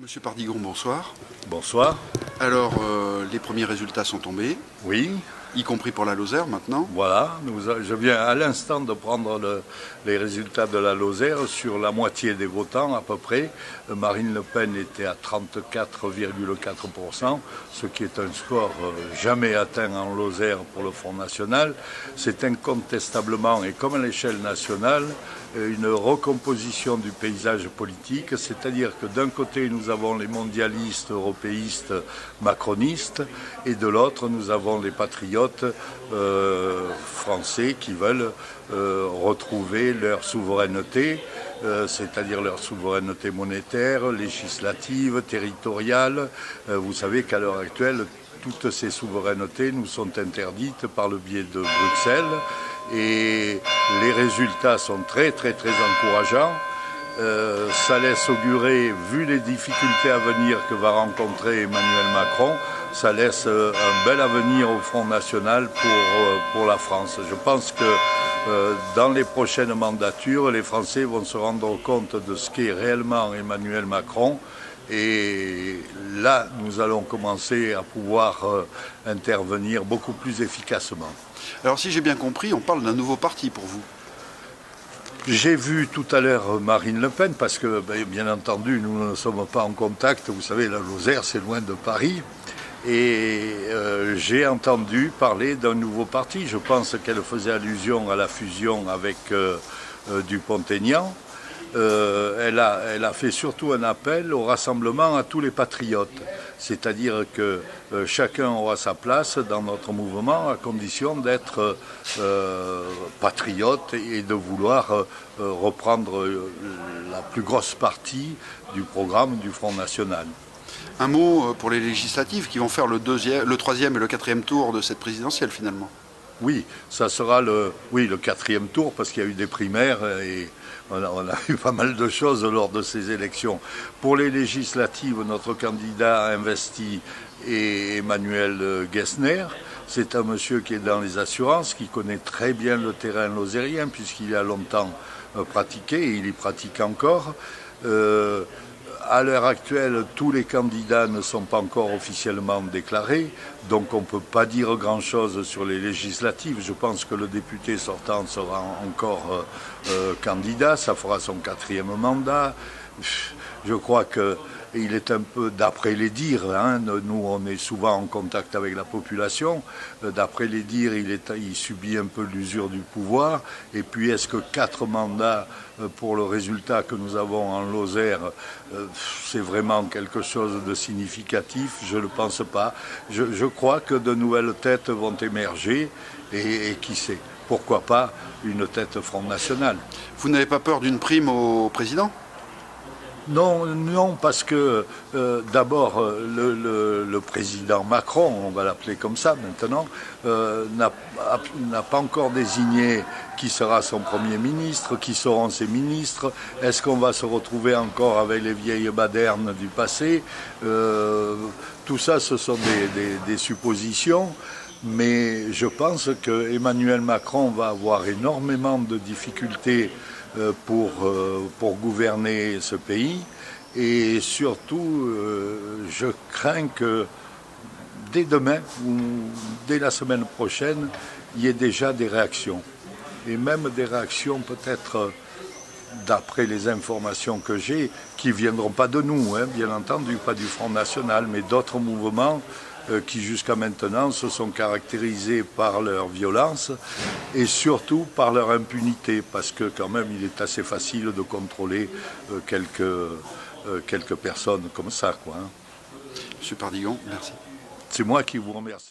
Monsieur Pardigon, bonsoir. Bonsoir. Alors, les premiers résultats sont tombés, Oui, y compris pour la Lozère maintenant. voilà. Je viens à l'instant de prendre les résultats de la Lozère sur la moitié des votants à peu près. Marine Le Pen était à 34,4%, ce qui est un score jamais atteint en Lozère pour le Front National. C'est incontestablement, et comme à l'échelle nationale, une recomposition du paysage politique, c'est-à-dire que d'un côté nous avons les mondialistes, européistes, macronistes, et de l'autre nous avons les patriotes français qui veulent retrouver leur souveraineté, c'est-à-dire leur souveraineté monétaire, législative, territoriale. Vous savez qu'à l'heure actuelle, toutes ces souverainetés nous sont interdites par le biais de Bruxelles et les résultats sont très encourageants. Ça laisse augurer, vu les difficultés à venir que va rencontrer Emmanuel Macron, ça laisse un bel avenir au Front National pour la France. Je pense que dans les prochaines mandatures, les Français vont se rendre compte de ce qu'est réellement Emmanuel Macron. Et là, nous allons commencer à pouvoir intervenir beaucoup plus efficacement. Alors, si j'ai bien compris, on parle d'un nouveau parti pour vous. J'ai vu tout à l'heure Marine Le Pen, parce que, bien entendu, nous ne sommes pas en contact. Vous savez, la Lozère, c'est loin de Paris. Et j'ai entendu parler d'un nouveau parti. Je pense qu'elle faisait allusion à la fusion avec Dupont-Aignan. Elle a fait surtout un appel au rassemblement à tous les patriotes. C'est-à-dire que chacun aura sa place dans notre mouvement à condition d'être patriote et de vouloir reprendre la plus grosse partie du programme du Front National. Un mot pour les législatives qui vont faire le troisième et le quatrième tour de cette présidentielle finalement. Oui, ça sera le quatrième tour parce qu'il y a eu des primaires et on a eu pas mal de choses lors de ces élections. Pour les législatives, notre candidat investi est Emmanuel Gessner. C'est un monsieur qui est dans les assurances, qui connaît très bien le terrain lozérien puisqu'il a longtemps pratiqué et il y pratique encore. À l'heure actuelle, tous les candidats ne sont pas encore officiellement déclarés, donc on ne peut pas dire grand-chose sur les législatives. Je pense que le député sortant sera encore candidat, ça fera son 4e mandat. Je crois qu'il est un peu, d'après les dires, nous on est souvent en contact avec la population, d'après les dires il subit un peu l'usure du pouvoir, et puis est-ce que 4 mandats pour le résultat que nous avons en Lozère, c'est vraiment quelque chose de significatif? Je ne le pense pas. Je crois que de nouvelles têtes vont émerger, et qui sait, pourquoi pas une tête Front National. Vous n'avez pas peur d'une prime au président ? Non, parce que d'abord, le président Macron, on va l'appeler comme ça maintenant, n'a pas encore désigné qui sera son Premier ministre, qui seront ses ministres. Est-ce qu'on va se retrouver encore avec les vieilles badernes du passé? Tout ça, ce sont des suppositions. Mais je pense que Emmanuel Macron va avoir énormément de difficultés pour gouverner ce pays. Et surtout, je crains que dès demain ou dès la semaine prochaine, il y ait déjà des réactions. Et même des réactions peut-être, d'après les informations que j'ai, qui ne viendront pas de nous, bien entendu, pas du Front National, mais d'autres mouvements qui jusqu'à maintenant se sont caractérisés par leur violence et surtout par leur impunité, parce que quand même il est assez facile de contrôler quelques personnes comme ça, quoi. Monsieur Pardigon, merci. C'est moi qui vous remercie.